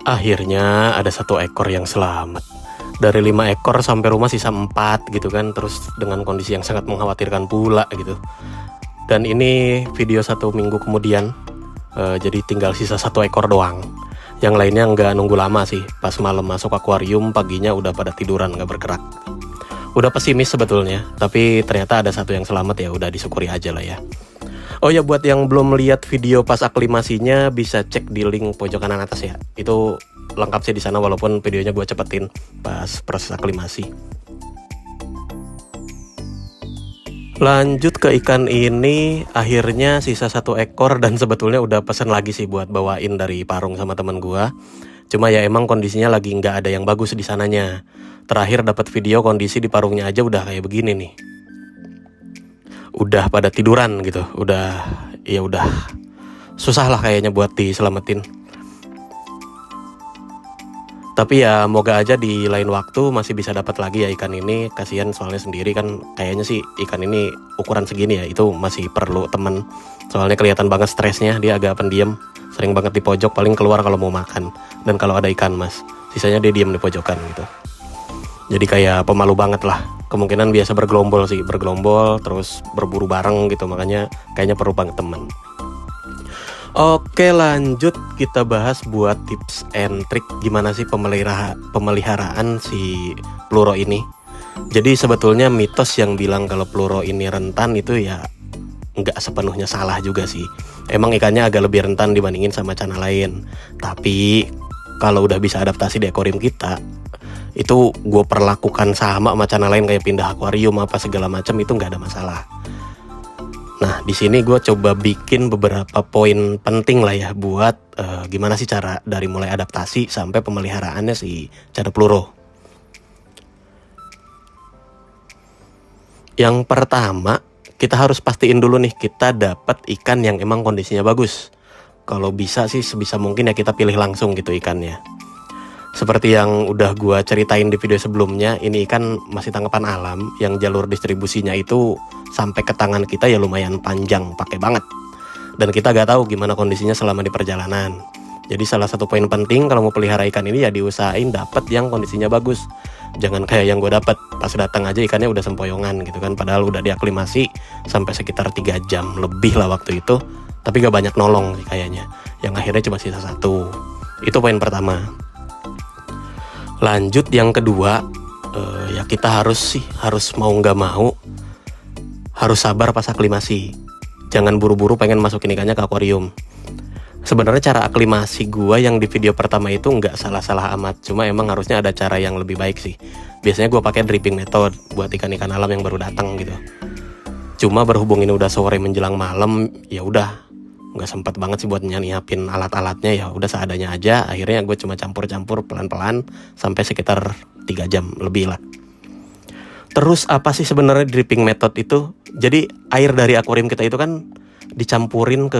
Akhirnya ada 1 ekor yang selamat. Dari 5 ekor sampai rumah sisa 4 gitu kan. Terus dengan kondisi yang sangat mengkhawatirkan pula gitu. Dan ini video 1 minggu kemudian. Jadi tinggal sisa 1 ekor doang. Yang lainnya nggak nunggu lama sih. Pas malam masuk akuarium, paginya udah pada tiduran nggak bergerak. Udah pesimis sebetulnya. Tapi ternyata ada 1 yang selamat, ya udah disyukuri aja lah ya. Oh ya, buat yang belum lihat video pas aklimasinya bisa cek di link pojok kanan atas ya. Itu lengkap sih di sana, walaupun videonya gue cepetin pas proses aklimasi. Lanjut ke ikan ini, akhirnya sisa 1 ekor dan sebetulnya udah pesen lagi sih buat bawain dari Parung sama temen gue. Cuma ya emang kondisinya lagi nggak ada yang bagus di sananya. Terakhir dapat video kondisi di Parungnya aja udah kayak begini nih. Udah pada tiduran gitu, udah susah lah kayaknya buat diselamatin. Tapi ya moga aja di lain waktu masih bisa dapat lagi ya ikan ini. Kasihan soalnya sendiri kan, kayaknya sih ikan ini ukuran segini ya, itu masih perlu temen. Soalnya kelihatan banget stresnya, dia agak pendiam, sering banget di pojok, paling keluar kalau mau makan dan kalau ada ikan mas. Sisanya dia diam di pojokan gitu. Jadi kayak pemalu banget lah. Kemungkinan biasa bergelombol sih, bergelombol terus berburu bareng gitu, makanya kayaknya perlu banget temen. Oke, lanjut kita bahas buat tips and trick gimana sih pemeliharaan si Pluro ini. Jadi sebetulnya mitos yang bilang kalau Pluro ini rentan itu ya nggak sepenuhnya salah juga sih. Emang ikannya agak lebih rentan dibandingin sama cana lain. Tapi kalau udah bisa adaptasi di akuarium kita, itu gue perlakukan sama cana lain kayak pindah akuarium apa segala macam, itu nggak ada masalah. Nah di sini gue coba bikin beberapa poin penting lah ya buat gimana sih cara dari mulai adaptasi sampai pemeliharaannya si cana Pluro. Yang pertama, kita harus pastiin dulu nih kita dapat ikan yang emang kondisinya bagus. Kalau bisa sih sebisa mungkin ya kita pilih langsung gitu ikannya. Seperti yang udah gue ceritain di video sebelumnya, ini ikan masih tangkapan alam yang jalur distribusinya itu sampai ke tangan kita ya lumayan panjang, pakai banget. Dan kita gak tahu gimana kondisinya selama di perjalanan. Jadi salah satu poin penting kalau mau pelihara ikan ini ya diusahain dapat yang kondisinya bagus. Jangan kayak yang gue dapat, pas datang aja ikannya udah sempoyongan gitu kan. Padahal udah diaklimasi sampai sekitar 3 jam lebih lah waktu itu. Tapi gak banyak nolong sih kayaknya. Yang akhirnya cuma sisa 1. Itu poin pertama. Lanjut yang kedua, ya kita harus mau nggak mau harus sabar pas aklimasi. Jangan buru-buru pengen masukin ikannya ke akuarium. Sebenarnya cara aklimasi gua yang di video pertama itu nggak salah-salah amat, cuma emang harusnya ada cara yang lebih baik sih. Biasanya gua pakai dripping method buat ikan-ikan alam yang baru datang gitu. Cuma berhubung ini udah sore menjelang malam, ya udah nggak sempat banget sih buat nyiapin alat-alatnya, ya udah seadanya aja. Akhirnya gue cuma campur-campur pelan-pelan sampai sekitar 3 jam lebih lah. Terus apa sih sebenarnya dripping method itu? Jadi air dari akuarium kita itu kan dicampurin ke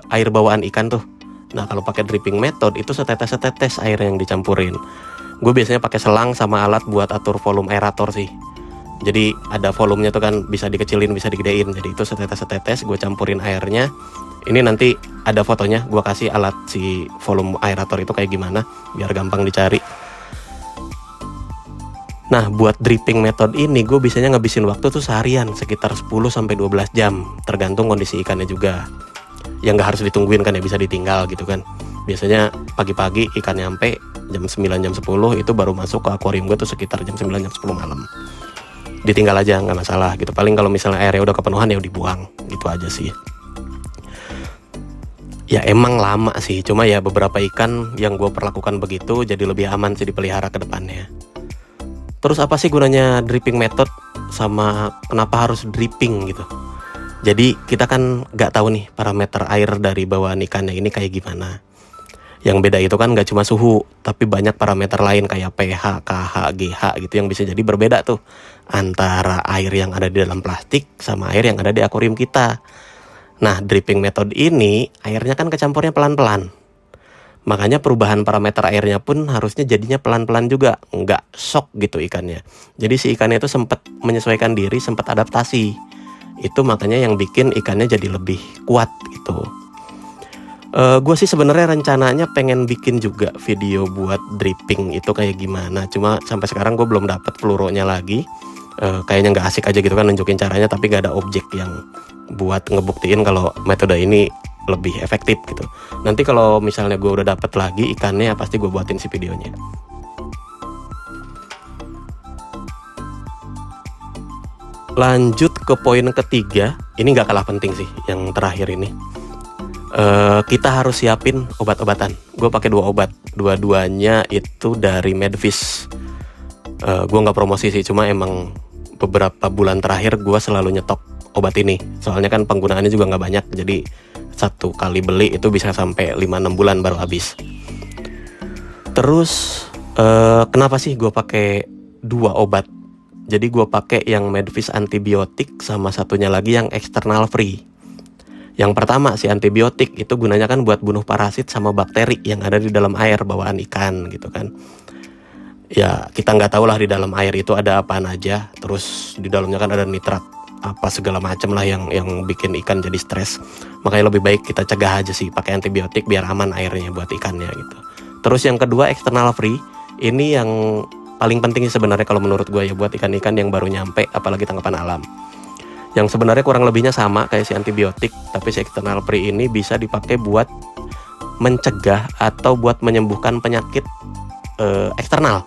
air bawaan ikan tuh. Nah kalau pakai dripping method itu setetes-setetes air yang dicampurin. Gue biasanya pakai selang sama alat buat atur volume aerator sih. Jadi ada volumenya tuh kan, bisa dikecilin bisa digedein. Jadi itu setetes-setetes gue campurin airnya. Ini nanti ada fotonya, gue kasih alat si volume aerator itu kayak gimana biar gampang dicari. Nah buat dripping method ini gue biasanya ngabisin waktu tuh seharian sekitar 10-12 jam, tergantung kondisi ikannya juga. Yang gak harus ditungguin kan ya, bisa ditinggal gitu kan. Biasanya pagi-pagi ikan nyampe jam 9 jam 10 itu baru masuk ke akuarium gue tuh sekitar jam 9 jam 10 malam. Ditinggal aja nggak masalah gitu. Paling kalau misalnya airnya udah kepenuhan ya dibuang, gitu aja sih. Ya emang lama sih, cuma ya beberapa ikan yang gue perlakukan begitu jadi lebih aman sih dipelihara ke depannya. Terus apa sih gunanya dripping method sama kenapa harus dripping gitu? Jadi kita kan nggak tahu nih parameter air dari bawaan ikannya ini kayak gimana. Yang beda itu kan nggak cuma suhu, tapi banyak parameter lain kayak pH, KH, GH gitu yang bisa jadi berbeda tuh antara air yang ada di dalam plastik sama air yang ada di akuarium kita. Nah, dripping method ini airnya kan kecampurnya pelan-pelan. Makanya perubahan parameter airnya pun harusnya jadinya pelan-pelan juga, nggak shock gitu ikannya. Jadi si ikannya itu sempat menyesuaikan diri, sempat adaptasi. Itu makanya yang bikin ikannya jadi lebih kuat gitu. Gue sih sebenarnya rencananya pengen bikin juga video buat dripping itu kayak gimana. Cuma sampai sekarang gue belum dapet pelurunya lagi. Kayaknya nggak asik aja gitu kan nunjukin caranya, tapi nggak ada objek yang buat ngebuktiin kalau metode ini lebih efektif gitu. Nanti kalau misalnya gue udah dapet lagi ikannya, pasti gue buatin si videonya. Lanjut ke poin ketiga, ini nggak kalah penting sih, yang terakhir ini. Kita harus siapin obat-obatan. Gue pakai 2 obat, dua-duanya itu dari Medfish. Gue nggak promosi sih, cuma emang beberapa bulan terakhir gue selalu nyetok obat ini. Soalnya kan penggunaannya juga nggak banyak, jadi satu kali beli itu bisa sampai 5-6 bulan baru habis. Terus kenapa sih gue pakai 2 obat? Jadi gue pakai yang Medfish antibiotik sama satunya lagi yang external free. Yang pertama, si antibiotik itu gunanya kan buat bunuh parasit sama bakteri yang ada di dalam air bawaan ikan gitu kan. Ya kita nggak tahu lah di dalam air itu ada apaan aja. Terus di dalamnya kan ada nitrat apa segala macam lah yang bikin ikan jadi stres. Makanya lebih baik kita cegah aja sih pakai antibiotik biar aman airnya buat ikannya gitu. Terus yang kedua external free, ini yang paling penting sebenarnya kalau menurut gue ya buat ikan-ikan yang baru nyampe apalagi tangkapan alam. Yang sebenarnya kurang lebihnya sama kayak si antibiotik, tapi si external free ini bisa dipakai buat mencegah atau buat menyembuhkan penyakit eksternal.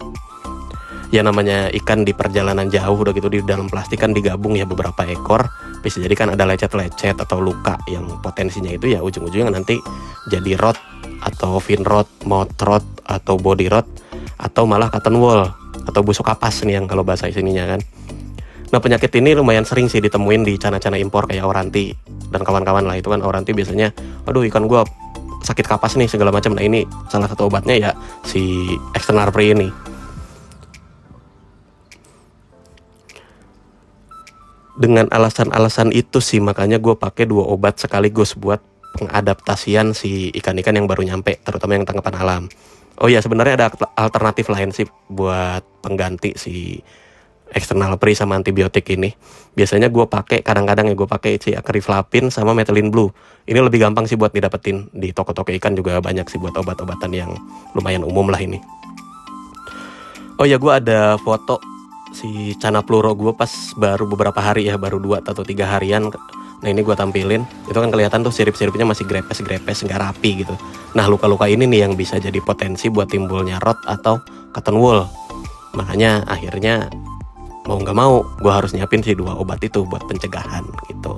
Ya namanya ikan di perjalanan jauh udah gitu di dalam plastik kan digabung ya beberapa ekor, bisa jadi kan ada lecet-lecet atau luka yang potensinya itu ya ujung-ujungnya nanti jadi rot atau fin rot, mouth rot atau body rot atau malah cotton wool atau busuk kapas nih yang kalau bahasa sininya kan. Nah penyakit ini lumayan sering sih ditemuin di cana-cana impor kayak Auranti dan kawan-kawan lah. Itu kan Auranti biasanya, aduh ikan gua sakit kapas nih segala macam. Nah ini salah satu obatnya ya si external free ini. Dengan alasan-alasan itu sih makanya gue pakai 2 obat sekaligus buat pengadaptasian si ikan-ikan yang baru nyampe, terutama yang tangkapan alam. Oh ya sebenarnya ada alternatif lain sih buat pengganti si external free sama antibiotik ini. Biasanya gue pakai kadang-kadang ya gue pakai si acriflavin sama methylene blue. Ini lebih gampang sih buat didapetin di toko-toko ikan, juga banyak sih buat obat-obatan yang lumayan umum lah ini. Oh ya gue ada foto si cana pluro gue pas baru beberapa hari ya, baru 2 atau 3 harian. Nah ini gue tampilin, itu kan kelihatan tuh sirip-siripnya masih grepes-grepes, nggak rapi gitu. Nah luka-luka ini nih yang bisa jadi potensi buat timbulnya rot atau cotton wool. Makanya akhirnya mau nggak mau gue harus nyiapin si 2 obat itu buat pencegahan gitu.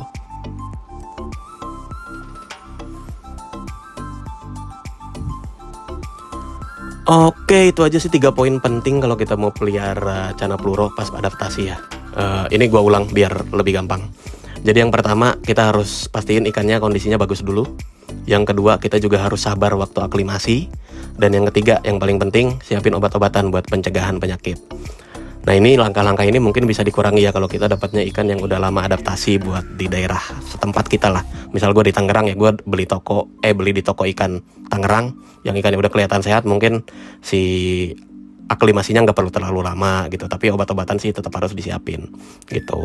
Oke, itu aja sih 3 poin penting kalau kita mau pelihara cana pluro pas adaptasi ya. Ini gue ulang biar lebih gampang. Jadi yang pertama kita harus pastiin ikannya kondisinya bagus dulu. Yang kedua kita juga harus sabar waktu aklimasi. Dan yang ketiga yang paling penting siapin obat-obatan buat pencegahan penyakit. Nah ini langkah-langkah ini mungkin bisa dikurangi ya kalau kita dapatnya ikan yang udah lama adaptasi buat di daerah setempat kita lah. Misal gue di Tangerang ya, gue beli di toko ikan Tangerang yang ikannya udah kelihatan sehat, mungkin si aklimasinya nggak perlu terlalu lama gitu. Tapi obat-obatan sih tetap harus disiapin gitu.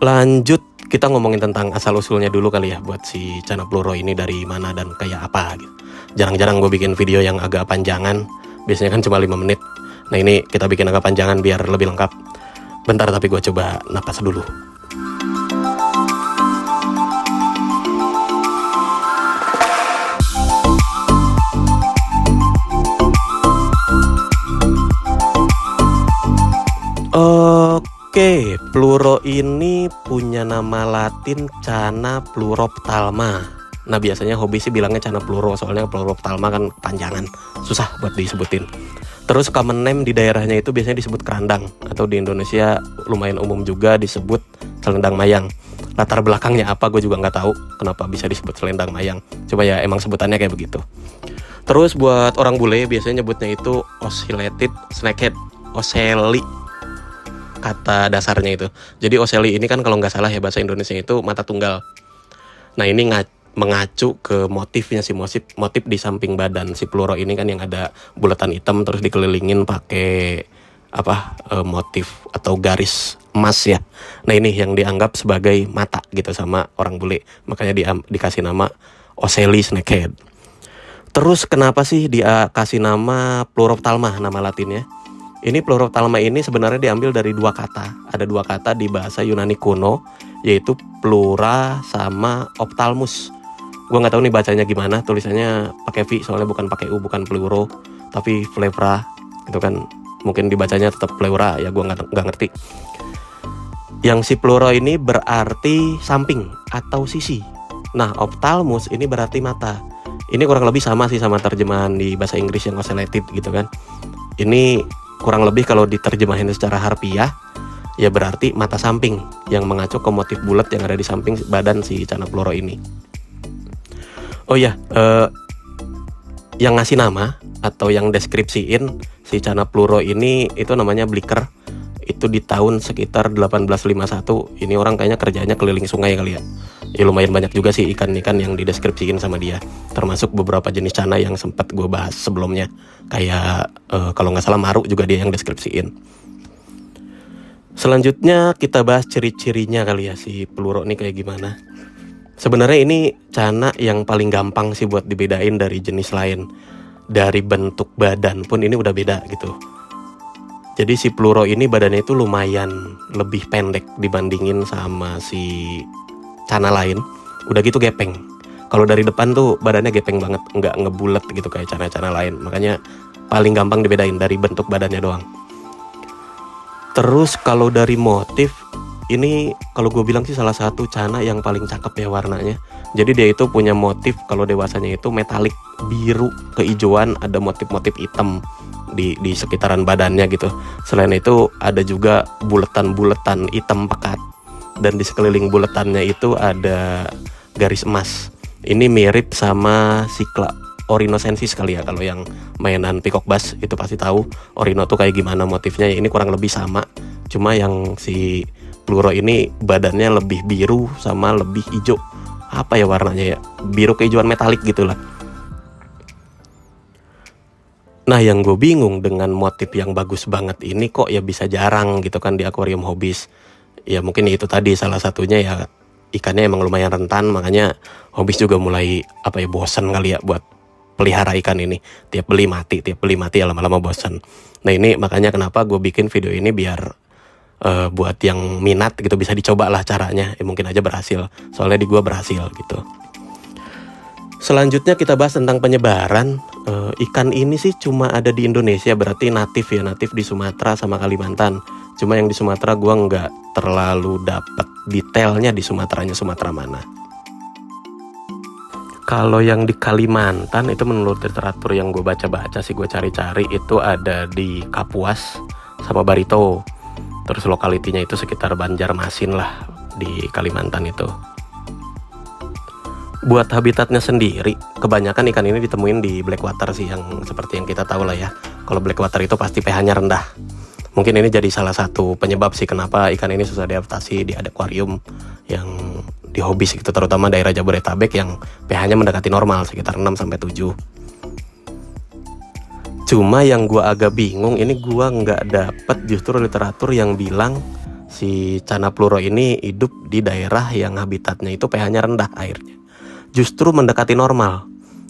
Lanjut kita ngomongin tentang asal-usulnya dulu kali ya buat si cana pluro ini dari mana dan kayak apa gitu. Jarang-jarang gue bikin video yang agak panjangan, biasanya kan cuma 5 menit. Nah ini kita bikin agak panjangan biar lebih lengkap. Bentar tapi gue coba napas dulu. Oke, pluro ini punya nama latin Cana plurophthalma. Nah biasanya hobi sih bilangnya cana pluro, soalnya plurophthalma kan panjangan, susah buat disebutin. Terus common name di daerahnya itu biasanya disebut kerandang, atau di Indonesia lumayan umum juga disebut selendang mayang. Latar belakangnya apa gue juga nggak tahu kenapa bisa disebut selendang mayang, coba ya emang sebutannya kayak begitu. Terus buat orang bule biasanya nyebutnya itu ocellated snakehead, ocelli kata dasarnya itu. Jadi ocelli ini kan kalau nggak salah ya bahasa Indonesia itu mata tunggal. Nah ini mengacu ke motifnya si motif di samping badan si pluro ini kan yang ada bulatan hitam terus dikelilingin pakai motif atau garis emas ya. Nah ini yang dianggap sebagai mata gitu sama orang bule, makanya dikasih nama Ocelli snakehead. Terus kenapa sih dia kasih nama Pleurophthalma, nama latinnya? Ini Pleurophthalma ini sebenarnya diambil dari dua kata. Ada dua kata di bahasa Yunani kuno, yaitu pleura sama ophthalmus. Gue nggak tahu nih bacanya gimana, tulisannya pakai V soalnya bukan pakai U, bukan pleuro, tapi pleura. Itu kan mungkin dibacanya tetap pleura ya, gue nggak ngerti. Yang si pleuro ini berarti samping atau sisi. Nah, ophthalmus ini berarti mata. Ini kurang lebih sama sih sama terjemahan di bahasa Inggris yang ocellated gitu kan. Ini kurang lebih kalau diterjemahin secara harfiah ya berarti mata samping yang mengacu ke motif bulat yang ada di samping badan si Channa pleuro ini. Oh ya, yang ngasih nama atau yang deskripsiin si Channa pleuro ini itu namanya Blicker. Itu di tahun sekitar 1851. Ini orang kayaknya kerjanya keliling sungai kali ya. Ya lumayan banyak juga sih ikan-ikan yang dideskripsiin sama dia. Termasuk beberapa jenis channa yang sempat gue bahas sebelumnya. Kayak kalau nggak salah maru juga dia yang deskripsiin. Selanjutnya kita bahas ciri-cirinya kali ya si pleuro ini kayak gimana. Sebenarnya ini channa yang paling gampang sih buat dibedain dari jenis lain. Dari bentuk badan pun ini udah beda gitu. Jadi si pleuro ini badannya itu lumayan lebih pendek dibandingin sama si channa lain. Udah gitu gepeng. Kalau dari depan tuh badannya gepeng banget, nggak ngebulet gitu kayak channa-channa lain. Makanya paling gampang dibedain dari bentuk badannya doang. Terus kalau dari motif, ini kalau gue bilang sih salah satu channa yang paling cakep ya warnanya. Jadi dia itu punya motif kalau dewasanya itu metalik, biru, kehijauan, ada motif-motif hitam di sekitaran badannya gitu. Selain itu ada juga buletan-buletan hitam pekat, dan di sekeliling buletannya itu ada garis emas. Ini mirip sama Cycla orinosensis kali ya, kalau yang mainan peacock bass itu pasti tahu orino tuh kayak gimana motifnya ya. Ini kurang lebih sama, cuma yang si pleuro ini badannya lebih biru sama lebih hijau. Apa ya warnanya ya, biru kehijauan metalik gitulah. Nah yang gue bingung dengan motif yang bagus banget ini kok ya bisa jarang gitu kan di akuarium hobis. Ya mungkin itu tadi salah satunya ya, ikannya emang lumayan rentan, makanya hobis juga mulai bosan kali ya buat pelihara ikan ini. Tiap beli mati ya, lama-lama bosan. Nah ini makanya kenapa gue bikin video ini biar buat yang minat gitu bisa dicoba lah caranya. Ya mungkin aja berhasil, soalnya di gue berhasil gitu. Selanjutnya kita bahas tentang penyebaran. Ikan ini sih cuma ada di Indonesia, berarti natif di Sumatera sama Kalimantan. Cuma yang di Sumatera gue nggak terlalu dapet detailnya di Sumateranya Sumatera mana. Kalau yang di Kalimantan itu menurut literatur yang gue baca-baca sih, gue cari-cari itu ada di Kapuas sama Barito. Terus lokalitinya itu sekitar Banjarmasin lah di Kalimantan itu. Buat habitatnya sendiri, kebanyakan ikan ini ditemuin di Blackwater sih, yang seperti yang kita tahu lah ya. Kalau Blackwater itu pasti pH-nya rendah. Mungkin ini jadi salah satu penyebab sih kenapa ikan ini susah diadaptasi di akuarium yang di hobis gitu, terutama daerah Jabodetabek yang pH-nya mendekati normal sekitar 6-7. Cuma yang gua agak bingung, ini gua nggak dapet justru literatur yang bilang si Channa pleuro ini hidup di daerah yang habitatnya itu pH-nya rendah airnya. Justru mendekati normal.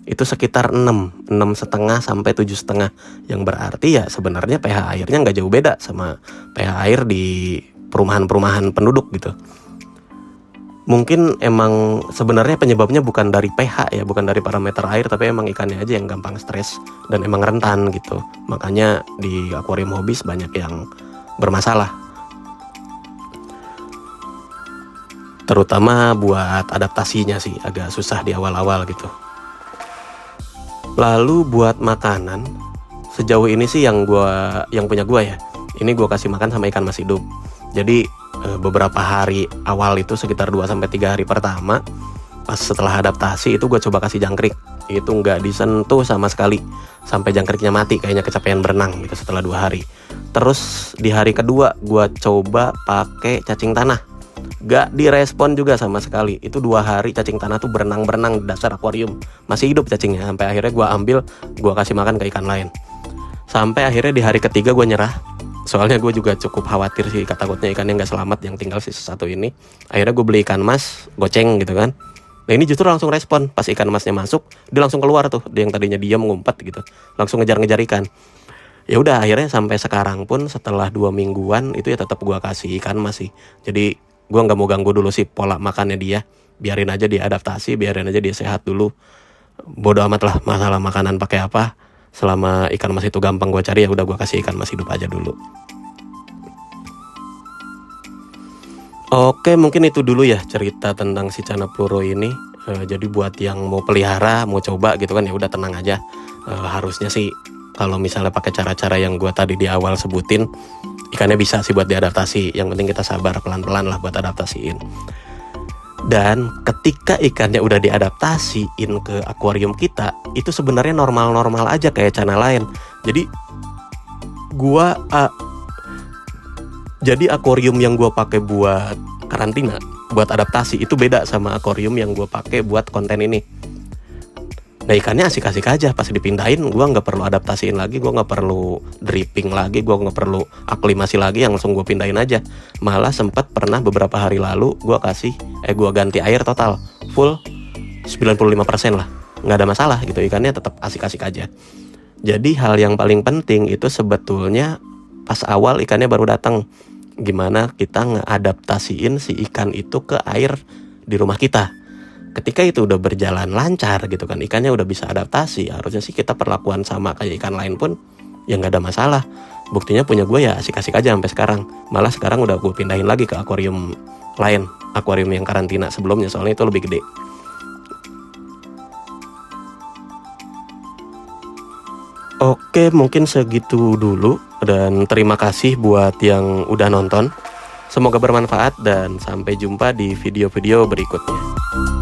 Itu sekitar 6,5 sampai 7,5, yang berarti ya sebenarnya pH airnya nggak jauh beda sama pH air di perumahan-perumahan penduduk gitu. Mungkin emang sebenarnya penyebabnya bukan dari pH ya, bukan dari parameter air, tapi emang ikannya aja yang gampang stres dan emang rentan gitu. Makanya di akuarium hobis banyak yang bermasalah. Terutama buat adaptasinya sih agak susah di awal-awal gitu. Lalu buat makanan, sejauh ini sih yang punya gua ya, ini gua kasih makan sama ikan mas hidup. Jadi beberapa hari awal itu sekitar 2-3 hari pertama, pas setelah adaptasi itu gue coba kasih jangkrik. Itu nggak disentuh sama sekali sampai jangkriknya mati, kayaknya kecapean berenang gitu setelah 2 hari. Terus di hari kedua gue coba pakai cacing tanah, gak direspon juga sama sekali. Itu 2 hari cacing tanah tuh berenang-berenang di dasar akuarium, masih hidup cacingnya. Sampai akhirnya gue ambil, gue kasih makan ke ikan lain. Sampai akhirnya di hari ketiga gue nyerah. Soalnya gue juga cukup khawatir sih, takutnya ikannya nggak selamat yang tinggal sisa satu ini. Akhirnya gue beli ikan mas goceng gitu kan. Nah ini justru langsung respon, pas ikan masnya masuk dia langsung keluar tuh, dia yang tadinya diam ngumpet gitu, langsung ngejar-ngejar ikan. Ya udah akhirnya sampai sekarang pun setelah 2 mingguan itu ya tetap gue kasih ikan mas sih. Jadi gue nggak mau ganggu dulu sih pola makannya dia, biarin aja dia adaptasi, biarin aja dia sehat dulu. Bodo amat lah masalah makanan pakai apa, selama ikan mas itu gampang gue cari ya udah gue kasih ikan mas hidup aja dulu. Oke, mungkin itu dulu ya cerita tentang si Canapluro ini. Jadi buat yang mau pelihara, mau coba gitu kan ya udah tenang aja. Harusnya sih kalau misalnya pakai cara-cara yang gua tadi di awal sebutin, ikannya bisa sih buat diadaptasi. Yang penting kita sabar pelan-pelan lah buat adaptasiin. Dan ketika ikannya udah diadaptasiin ke akuarium kita, itu sebenarnya normal-normal aja kayak cana lain. Jadi gua Jadi akuarium yang gue pakai buat karantina, buat adaptasi itu beda sama akuarium yang gue pakai buat konten ini. Nah ikannya asik-asik aja, pas dipindahin gue nggak perlu adaptasiin lagi, gue nggak perlu dripping lagi, gue nggak perlu aklimasi lagi, yang langsung gue pindahin aja. Malah sempat pernah beberapa hari lalu gue ganti air total full 95% lah, nggak ada masalah gitu, ikannya tetap asik-asik aja. Jadi hal yang paling penting itu sebetulnya pas awal ikannya baru datang, gimana kita ngeadaptasiin si ikan itu ke air di rumah kita. Ketika itu udah berjalan lancar gitu kan, ikannya udah bisa adaptasi, harusnya sih kita perlakuan sama kayak ikan lain pun ya nggak ada masalah. Buktinya punya gue ya asik-asik aja sampai sekarang. Malah sekarang udah gue pindahin lagi ke akuarium lain, akuarium yang karantina sebelumnya, soalnya itu lebih gede. Oke, mungkin segitu dulu dan terima kasih buat yang udah nonton. Semoga bermanfaat dan sampai jumpa di video-video berikutnya.